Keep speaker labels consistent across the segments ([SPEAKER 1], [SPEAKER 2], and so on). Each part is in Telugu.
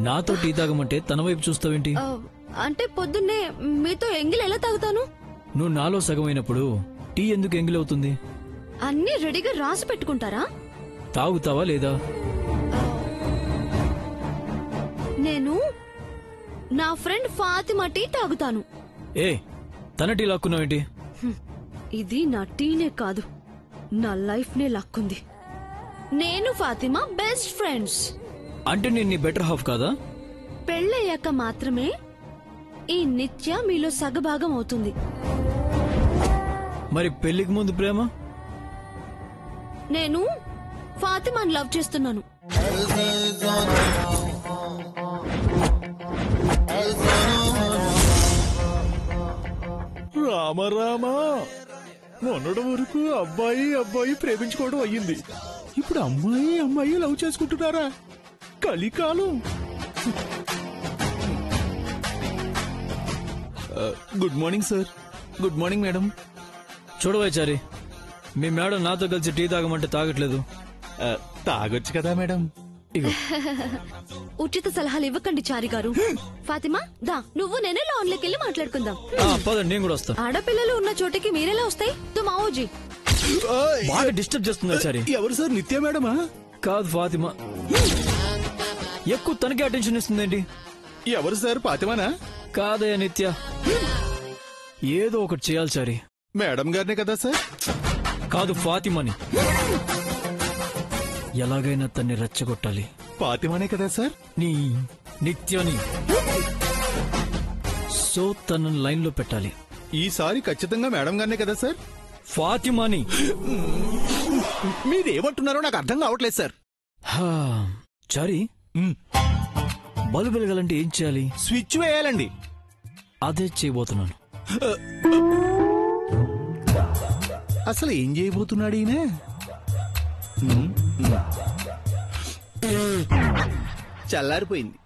[SPEAKER 1] నాతో టీ తాగమంటే తన వైపు చూస్తావేంటి?
[SPEAKER 2] అంటే పొద్దున్నే మీతో ఎంగిల్ ఎలా తాగుతాను?
[SPEAKER 1] నువ్వు నాలో సగమైనప్పుడు టీ ఎందుకు ఎంగిలవుతుంది?
[SPEAKER 2] అన్నీ రెడీగా రాసి పెట్టుకుంటారా?
[SPEAKER 1] తాగుతావా లేదా?
[SPEAKER 2] నేను నా ఫ్రెండ్ ఫాతిమా టీ తాగుతాను.
[SPEAKER 1] ఏ తన టీ లాక్కున్నావేంటి?
[SPEAKER 2] ఇది నా టీనే కాదు, నా లైఫ్ నే లాక్కుంది. నేను ఫాతిమా బెస్ట్ ఫ్రెండ్స్.
[SPEAKER 1] అంటే నేను నీ బెటర్ హాఫ్ కాదా?
[SPEAKER 2] పెళ్ళయ్యాక మాత్రమే ఈ నిత్య మీలో సగభాగం అవుతుంది.
[SPEAKER 1] మరి పెళ్లికి ముందు ప్రేమ?
[SPEAKER 2] నేను ఫాతిమాని లవ్ చేస్తున్నాను.
[SPEAKER 3] రామరామా, మొన్నటి వరకు అబ్బాయి అబ్బాయి ప్రేమించుకోవడం అయ్యింది. ఇప్పుడు అమ్మాయి అమ్మాయి లవ్ చేసుకుంటున్నారా? కలికాలం. Good morning sir.
[SPEAKER 1] Good morning madam. చూడవచ్చారి, మీ మేడం నాతో కలిసి టీ తాగమంటే తాగట్లేదు.
[SPEAKER 3] తాగొచ్చు కదా మేడం.
[SPEAKER 1] ఇగో
[SPEAKER 2] ఉచిత సలహాలు ఇవ్వకండి చారి గారు. ఫాతిమా దా, నువ్వు నేనే లాన్లోకి వెళ్ళి మాట్లాడుకుందాం.
[SPEAKER 1] పదండి, నేను కూడా వస్తా.
[SPEAKER 2] ఆడపిల్లలు ఉన్న చోటికి మీరెలా వస్తాయి? తుమ్ ఆవోజీ.
[SPEAKER 1] బాగా డిస్టర్బ్ చేస్తుంది చారి.
[SPEAKER 3] ఎవరు సార్? నిత్య మేడమా?
[SPEAKER 1] కాదు, ఫాతిమా. ఎక్కువ తనకే అటెన్షన్ ఇస్తుందేంటి?
[SPEAKER 3] ఎవరు సార్? ఫాతిమానా?
[SPEAKER 1] కాదయ్యా, నిత్య. ఏదో ఒకటి చేయాలి చారి.
[SPEAKER 3] మేడం గారినే కదా సార్?
[SPEAKER 1] కాదు, ఫాతిమాని. ఎలాగైనా తన్ని రెచ్చగొట్టాలి.
[SPEAKER 3] ఫాతిమానే కదా సార్?
[SPEAKER 1] నీ నిత్యని. సో తనను లైన్ లో పెట్టాలి.
[SPEAKER 3] ఈసారి ఖచ్చితంగా మేడం గారినే కదా సార్?
[SPEAKER 1] ఫాతిమాని.
[SPEAKER 3] మీరేమంటున్నారో నాకు అర్థం కావట్లేదు సార్.
[SPEAKER 1] చారి, బల్బు వెలగాలంటే ఏం చేయాలి?
[SPEAKER 3] స్విచ్ వేయాలండి.
[SPEAKER 1] అదే చేయబోతున్నాను.
[SPEAKER 3] అసలు ఏం చేయబోతున్నాడు ఈయన? చల్లారిపోయింది.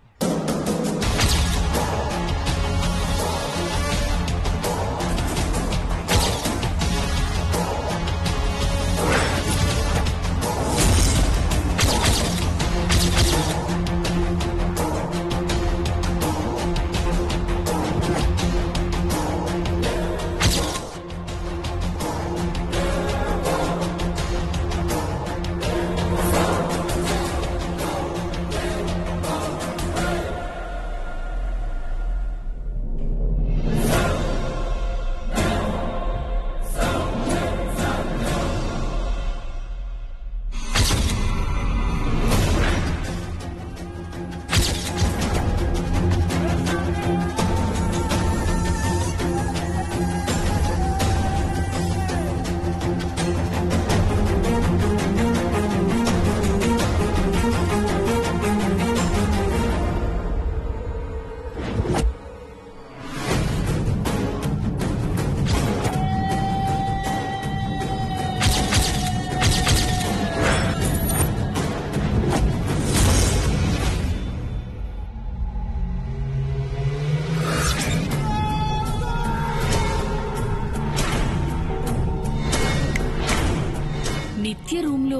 [SPEAKER 4] నిత్య రూమ్ లో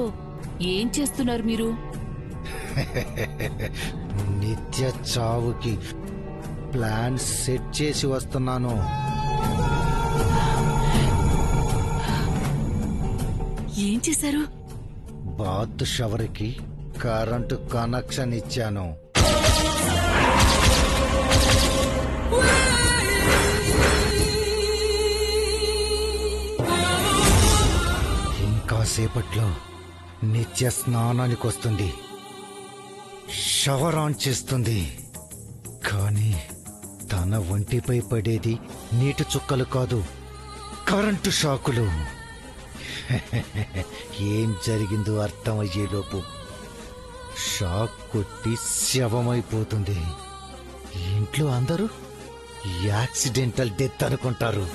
[SPEAKER 4] ఏం చేస్తున్నారు మీరు?
[SPEAKER 5] నిత్య చావుకి ప్లాన్ సెట్ చేసి వస్తున్నాను.
[SPEAKER 4] ఏం చేశారు?
[SPEAKER 5] బాత్ షవర్కి కరెంటు కనెక్షన్ ఇచ్చాను. ఇంకాసేపట్లో నిత్య స్నానానికి వస్తుంది, షవర్ ఆన్ చేస్తుంది. కానీ తన ఒంటిపై పడేది నీటి చుక్కలు కాదు, కరెంటు షాకులు. ఏం జరిగిందో అర్థమయ్యేలోపు షాక్ కొట్టి శవమైపోతుంది. ఇంట్లో అందరూ యాక్సిడెంటల్ డెత్ అనుకుంటారు.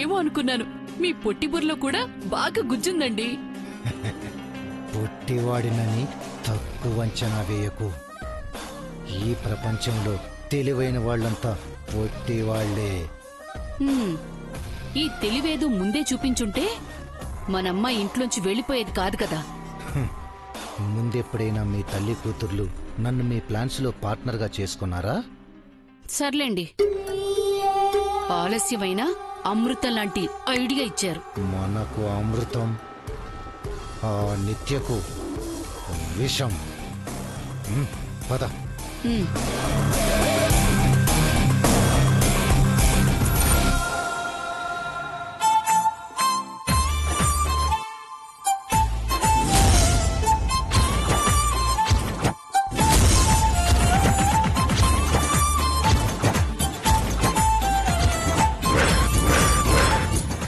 [SPEAKER 4] ఏమో అనుకున్నాను, మీ పొట్టి బుర్రలో కూడా బాగా గుజ్జుందండి.
[SPEAKER 5] పొట్టివాడినని తక్కువ అంచనా వేయకు. ఈ ప్రపంచంలో తెలివైన వాళ్ళంతా పొట్టివాళ్లే.
[SPEAKER 4] ఈ తెలివేదో ముందే చూపించుంటే మనమ్మ ఇంట్లోంచి వెళ్ళిపోయేది కాదు కదా.
[SPEAKER 5] ముందెప్పుడైనా మీ తల్లి కూతుర్లు నన్ను మీ ప్లాన్స్ లో పార్ట్నర్ గా చేసుకున్నారా?
[SPEAKER 4] సర్లేండి, ఆలస్యమైన అమృతం లాంటి ఐడియా ఇచ్చారు.
[SPEAKER 5] మనకు అమృతం, ఆ నిత్యకు విషం. పద.
[SPEAKER 4] ఉమ్.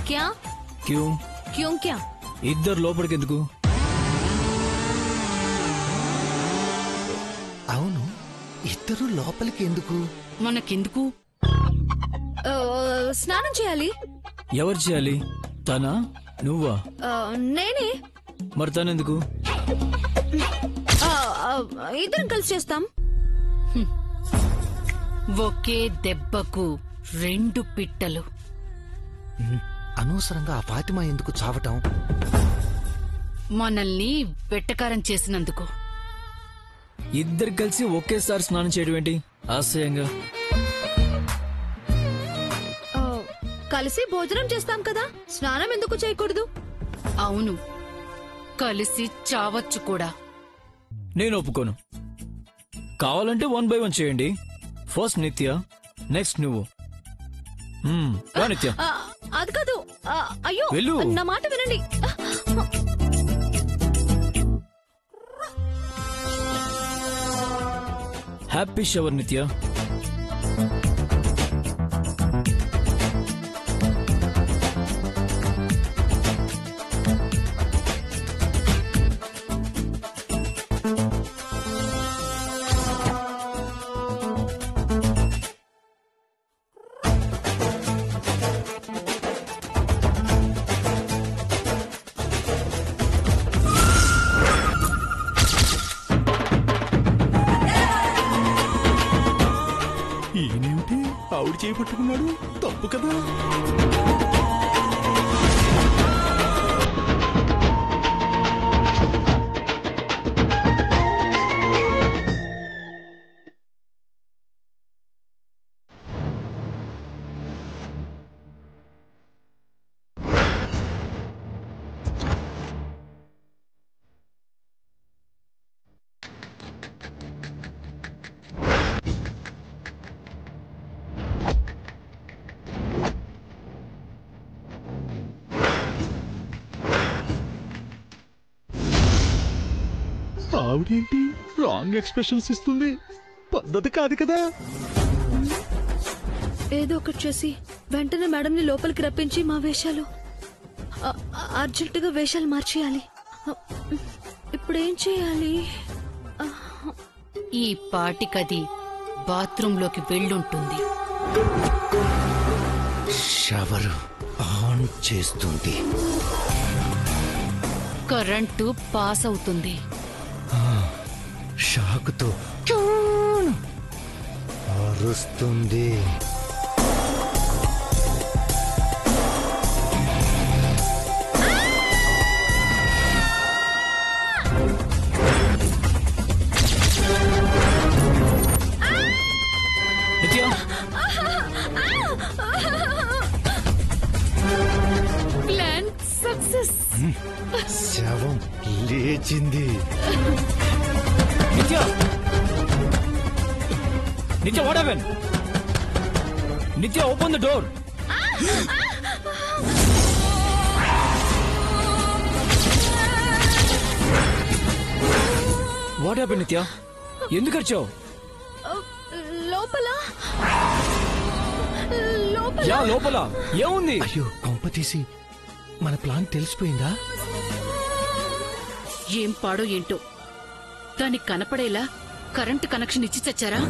[SPEAKER 2] క్యా
[SPEAKER 1] క్యూ
[SPEAKER 2] క్యోं క్యా?
[SPEAKER 1] ఇద్దరు లోపలికి ఎందుకు?
[SPEAKER 5] అవును, ఇద్దరు లోపలికి ఎందుకు?
[SPEAKER 4] మనకెందుకు?
[SPEAKER 2] స్నానం చేయాలి.
[SPEAKER 1] ఎవరు చేయాలి? తనా నువ్వా?
[SPEAKER 2] నేనే.
[SPEAKER 1] మరి తనెందుకు?
[SPEAKER 2] ఇద్దరం కలిసి చేస్తాం.
[SPEAKER 4] ఒకే దెబ్బకు రెండు పిట్టలు.
[SPEAKER 5] అనవసరంగా ఆ ఫాతిమా ఎందుకు చావటం?
[SPEAKER 4] మనల్ని వెట్టకారం చేసినందుకు.
[SPEAKER 1] ఇద్దరు కలిసి ఒకేసారి స్నానం చేయడం ఏంటి ఆశయంగా?
[SPEAKER 2] కలిసి భోజనం చేస్తాం కదా, స్నానం ఎందుకు చేయకూడదు?
[SPEAKER 4] అవును, కలిసి చావచ్చు కూడా.
[SPEAKER 1] నేను ఒప్పుకోను. కావాలంటే 1 by 1 చేయండి. ఫస్ట్ నిత్య, నెక్స్ట్ నువ్వు. రా నిత్య.
[SPEAKER 2] అది కాదు. అయ్యో,
[SPEAKER 1] వెళ్ళు.
[SPEAKER 2] నా మాట వినండి.
[SPEAKER 1] హ్యాపీ షవర్ నిత్య.
[SPEAKER 3] ఈయనేమిటి ఆవిడ చేపట్టుకున్నాడు? తప్పు కదా. ఆవిడేంటి రాంగ్ ఎక్స్ప్రెషన్స్ ఇస్తుంది? పద్ధతి కాదు కదా.
[SPEAKER 2] ఏదో ఒకటి చేసి వెంటనే మేడంని లోపలికి రప్పించి మా వేషాలు అర్జెంటుగా వేషాలు మార్చేయాలి. ఇప్పుడేం చేయాలి?
[SPEAKER 4] ఈ పాటికది బాత్రూంలోకి వెళ్ళుంటుంది.
[SPEAKER 5] షవర్ ఆన్ చేస్తుంది.
[SPEAKER 4] కరెంటు పాస్ అవుతుంది.
[SPEAKER 5] షాకుతో అరుస్తుంది.
[SPEAKER 1] నిత్య,
[SPEAKER 4] ప్లాన్ సక్సెస్.
[SPEAKER 5] శవం లేచింది.
[SPEAKER 1] నిత్య, నిత్య, వాట్ హ్యాపెన్? నిత్య, open the door. What happen నిత్య? ఎందుకు వచ్చావు?
[SPEAKER 2] లోపల లోపల
[SPEAKER 1] యా, లోపల ఏముంది?
[SPEAKER 5] అయ్యో, కొంప తీసి మన ప్లాన్ తెలిసిపోయిందా?
[SPEAKER 4] ఏం పాడో ఏంటో, దానికి కనపడేలా కరెంటు కనెక్షన్ ఇచ్చి చచ్చారా?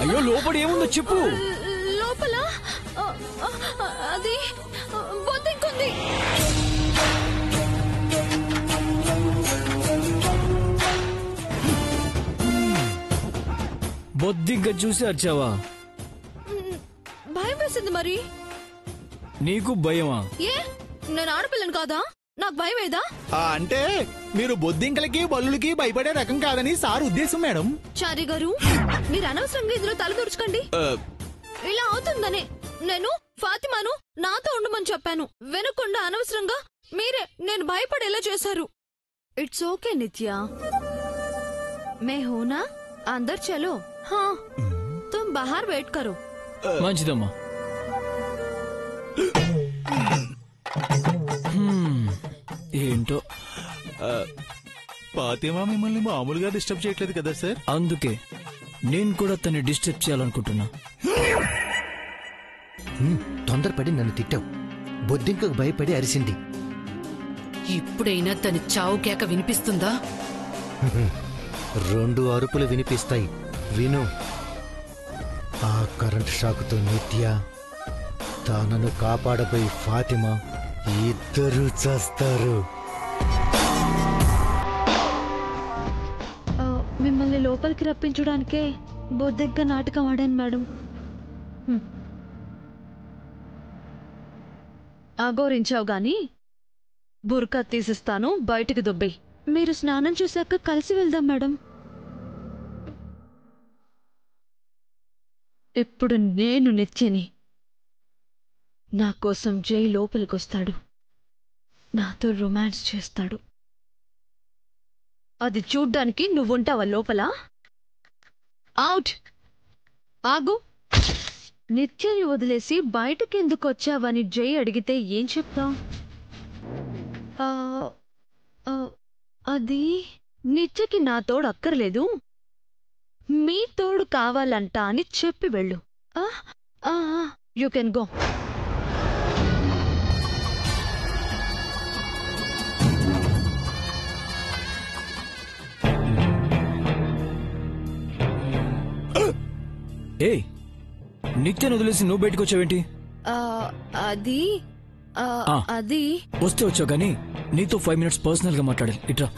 [SPEAKER 1] అయ్యో, లోపల ఏముందో చెప్పు.
[SPEAKER 2] లోపల అది బొద్దింకుంది.
[SPEAKER 1] బొద్దింక చూసి వచ్చావా?
[SPEAKER 2] భయం వేసింది మరి.
[SPEAKER 1] నీకు భయమా?
[SPEAKER 2] ఏ నేను ఆడపిల్లను కాదా? నాకు భయం ఏదా?
[SPEAKER 3] అంటే మీరు బొద్దింకలకి బల్లులకి భయపడే రకం కాదని సార్ ఉద్దేశం మేడం.
[SPEAKER 2] చారి గారు మీరు అనవసరంగా ఇందులో తలదూర్చుకోండి. ఇలా అవుతుందని నేను ఫాతిమాను నాతో ఉండమని చెప్పాను. వినకుండా అనవసరంగా మీరే నేను భయపడేలా చేశారు. ఇట్స్ ఓకే నిత్య, మే హూనా అందర్ చలో. హా తుమ్ బహార్ వెయిట్ కరో.
[SPEAKER 1] మంచిదమ్మా. ఏంటో
[SPEAKER 3] ఫాతిమా మిమ్మల్ని మామూలుగా డిస్టర్బ్ చేయట్లేదు కదా సార్?
[SPEAKER 1] అందుకే నేను కూడా తన్ని డిస్టర్బ్ చేయాలనుకుంటున్నా.
[SPEAKER 5] తొందరపడి నన్ను తిట్టావు. బొద్దింకకు భయపడి అరిసింది.
[SPEAKER 4] ఇప్పుడైనా తన చావు కేక వినిపిస్తుందా?
[SPEAKER 5] 2 అరుపులు వినిపిస్తాయి, విను. ఆ కరెంట్ షాకుతో నిత్య, తనను కాపాడబోయి ఫాతిమా ఇద్దరూ చేస్తారు.
[SPEAKER 2] మిమ్మల్ని లోపలికి రప్పించడానికే బొద్దిగ్గా నాటకం ఆడాను మేడం. ఆగోరించావు గాని బుర్కా తీసిస్తాను, బయటికి దుబ్బై. మీరు స్నానం చేశాక కలిసి వెళ్దాం మేడం. ఇప్పుడు నేను నిత్యని. నా కోసం జై లోపలికొస్తాడు, నాతో రొమాన్స్ చేస్తాడు. అది చూడ్డానికి నువ్వుంటావా లోపల? అవుట్. ఆగు. నిత్యని వదిలేసి బయటకెందుకొచ్చావని జై అడిగితే ఏం చెప్తావు? అది నిత్యకి నా తోడు అక్కర్లేదు, మీ తోడు కావాలంట అని చెప్పి వెళ్ళు. You can go.
[SPEAKER 1] ఏ నిత్యను వదిలేసి నువ్వు బయటకు వచ్చావేంటి?
[SPEAKER 2] అది అది
[SPEAKER 1] వస్తే వచ్చావు కానీ నీతో 5 minutes పర్సనల్ గా మాట్లాడాలి. ఇట్రా.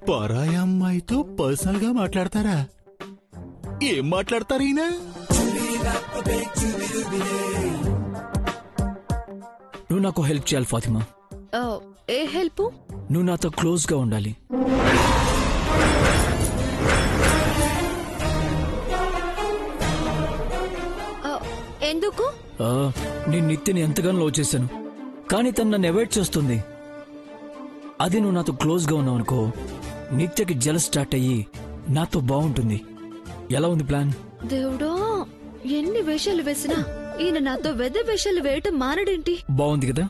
[SPEAKER 3] పరాయి అమ్మాయితో పర్సనల్ గా మాట్లాడతారా? ఏం మాట్లాడతారు ఈయన?
[SPEAKER 1] నువ్వు నాకు హెల్ప్ చేయాలి ఫాతిమా.
[SPEAKER 2] ఏ హెల్ప్?
[SPEAKER 1] నువ్వు నాతో క్లోజ్ గా ఉండాలి.
[SPEAKER 2] ఎందుకు?
[SPEAKER 1] నేను నిత్యని ఎంతగానో లవ్ చేశాను, కానీ తను నన్ను అవాయిడ్ చేస్తుంది. అది నువ్వు నాతో క్లోజ్ గా ఉన్నావు అనుకో, నిత్యకి జల స్టార్ట్ అయ్యి నాతో బాగుంటుంది. ఎలా ఉంది ప్లాన్?
[SPEAKER 2] దేవుడా, ఎన్ని వేషాలు వేసినా ఈయన నాతో వెద వేషాలు వేయటం మానడేంటి?
[SPEAKER 1] బాగుంది కదా?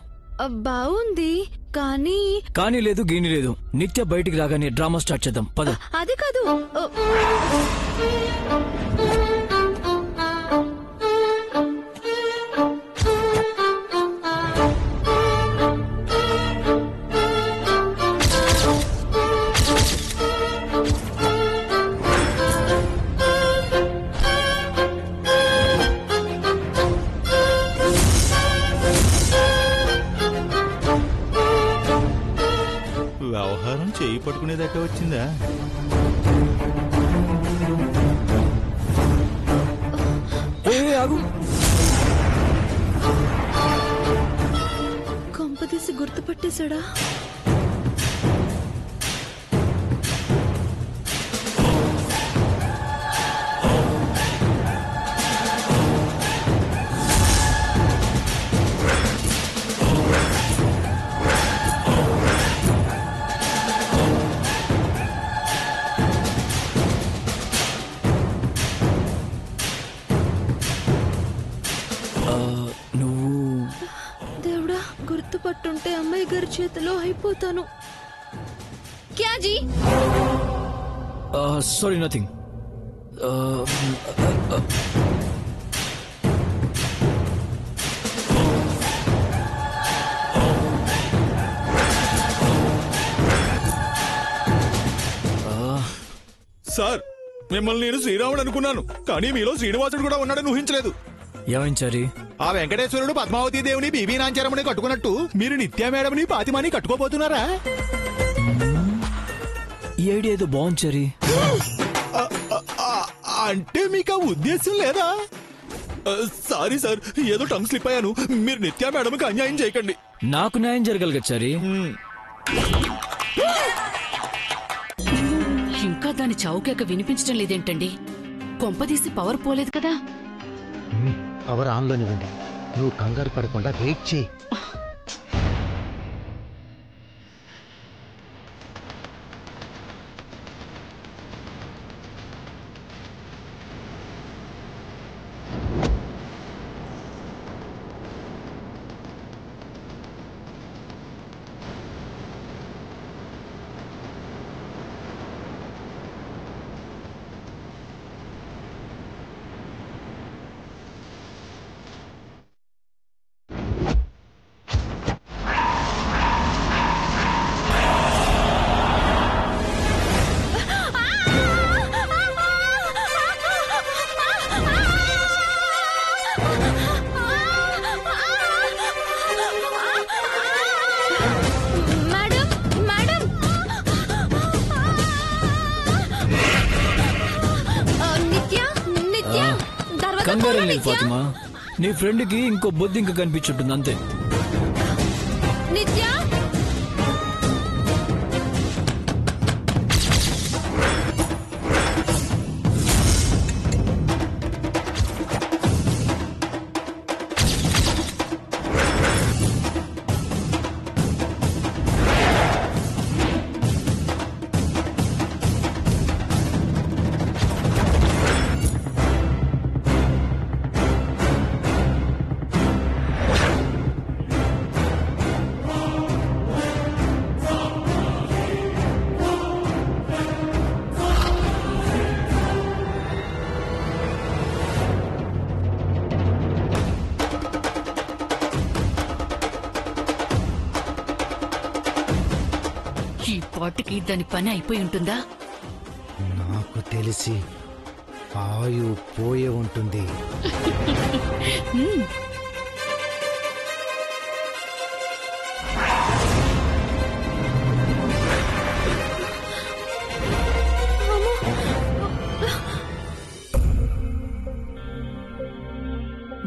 [SPEAKER 2] బాగుంది కానీ
[SPEAKER 1] కానీ లేదు గీని లేదు. నిత్య బయటికి రాగానే డ్రామా స్టార్ట్ చేద్దాం పద.
[SPEAKER 2] అది కాదు.
[SPEAKER 3] వ్యవహారం చేయి పట్టుకునేదాకా వచ్చిందా?
[SPEAKER 1] ఆగు.
[SPEAKER 2] కొంపదీసి గుర్తుపట్టేశాడా? గుర్తుపట్టుంటే అమ్మాయి గారి చేతిలో అయిపోతాను. క్యాజీ?
[SPEAKER 1] Sorry, nothing.
[SPEAKER 3] సార్, మిమ్మల్ని నేను శ్రీరాముడు అనుకున్నాను, కానీ మీలో శ్రీనివాసుడు కూడా ఉన్నాడని ఊహించలేదు.
[SPEAKER 1] ఏమైంచారి?
[SPEAKER 3] ఆ వెంకటేశ్వరుడు పద్మావతి దేవుని బీబీ నాంచారమ్మని కట్టుకున్నట్టు మీరు నిత్య మేడంని ఫాతిమాని కట్టుకోబోతున్నారా?
[SPEAKER 1] ఈ ఐడియా ఏదో బాగుంది.
[SPEAKER 3] అంటే మీకు ఆ ఉద్దేశం లేదా? సారీ సార్, ఏదో టంగ్ స్లిప్ అయ్యాను. మీరు నిత్య మేడంకి అన్యాయం చేయకండి.
[SPEAKER 1] నాకు న్యాయం జరగాలి కదా చారి.
[SPEAKER 4] ఇంకా దాని చౌకేక వినిపించడం లేదేంటండి? కొంపదీసి పవర్ పోలేదు కదా?
[SPEAKER 5] పవర్ ఆన్లోనివ్వండి. నువ్వు కంగారు పడకుండా వెయిట్ చేయి.
[SPEAKER 1] కంగారు లేదు ఫాతిమా, నీ ఫ్రెండ్ కి ఇంకో బొద్దు ఇంకా కనిపించుంటుంది అంతే.
[SPEAKER 2] నిత్య
[SPEAKER 4] ఈ పాటికి దాని పని అయిపోయి ఉంటుందా?
[SPEAKER 5] నాకు తెలిసి ఆయు పోయే ఉంటుంది.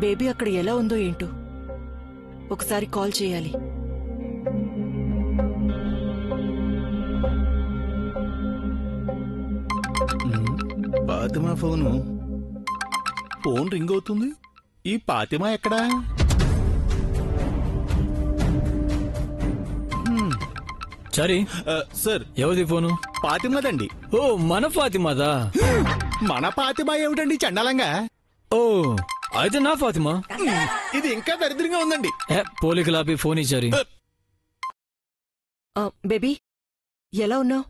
[SPEAKER 6] బేబీ అక్కడ ఎలా ఉందో ఏంటో ఒకసారి కాల్ చేయాలి.
[SPEAKER 3] ఫాతిమా ఫోన్ రింగ్ అవుతుంది. ఈ ఫాతిమా ఎక్కడా?
[SPEAKER 1] చారి
[SPEAKER 3] సార్,
[SPEAKER 1] ఎవరిది ఫోను?
[SPEAKER 3] ఫాతిమాదండి.
[SPEAKER 1] ఓ మన ఫాతిమాదా?
[SPEAKER 3] మన ఫాతిమా ఏమిటండి చండాలంగా?
[SPEAKER 1] ఓ అయితే నా ఫాతిమా.
[SPEAKER 3] ఇది ఇంకా దరిద్రంగా ఉందండి.
[SPEAKER 1] పోలికలాపి ఫోన్ ఇచ్చారి.
[SPEAKER 6] బేబీ ఎలా ఉన్నావు?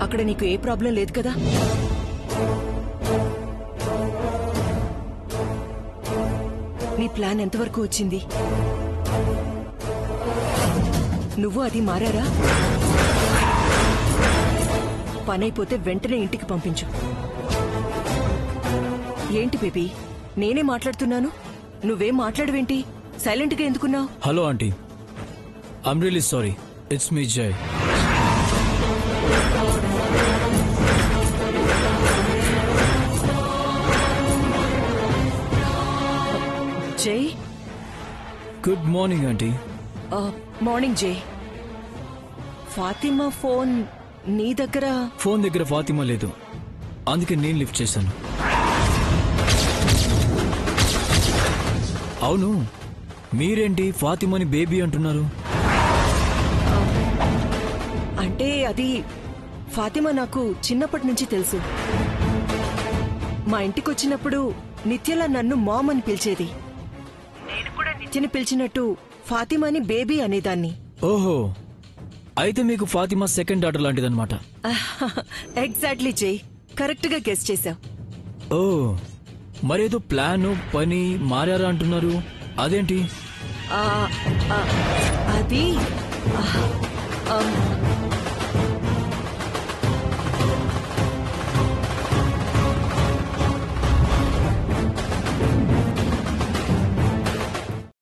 [SPEAKER 6] అక్కడ నీకు ఏ ప్రాబ్లం లేదు కదా? నీ ప్లాన్ ఎంతవరకు వచ్చింది? నువ్వు అది మారారా? పనైపోతే వెంటనే ఇంటికి పంపించు. ఏంటి బేబీ, నేనే మాట్లాడుతున్నాను, నువ్వేం మాట్లాడవేంటి? సైలెంట్గా ఎందుకున్నావు?
[SPEAKER 1] Hello aunty, I'm really sorry. It's me Jai.
[SPEAKER 6] Jai,
[SPEAKER 1] good morning aunty.
[SPEAKER 6] Morning జై. ఫాతిమా ఫోన్ నీ దగ్గర?
[SPEAKER 1] ఫోన్ దగ్గర ఫాతిమా లేదు, అందుకే నేను లిఫ్ట్ చేశాను. అవును, మీరేంటి ఫాతిమాని బేబీ అంటున్నారు?
[SPEAKER 6] అంటే అది ఫాతిమా నాకు చిన్నప్పటి నుంచి తెలుసు. మా ఇంటికి వచ్చినప్పుడు నిత్యలా నన్ను మామ్ అని పిలిచేది. నేను కూడా నిత్యని పిలిచినట్టు ఫాతిమాని బేబీ అనేదాన్ని.
[SPEAKER 1] ఓహో, అయితే మీకు ఫాతిమా సెకండ్ డాటర్ లాంటిదన్నమాట.
[SPEAKER 6] ఎగ్జాక్ట్లీ జై, కరెక్ట్ గా గెస్ చేశావు.
[SPEAKER 1] ఓ, మరేదో ప్లాన్ పని మారారా అంటున్నారు, అదేంటి?
[SPEAKER 6] అది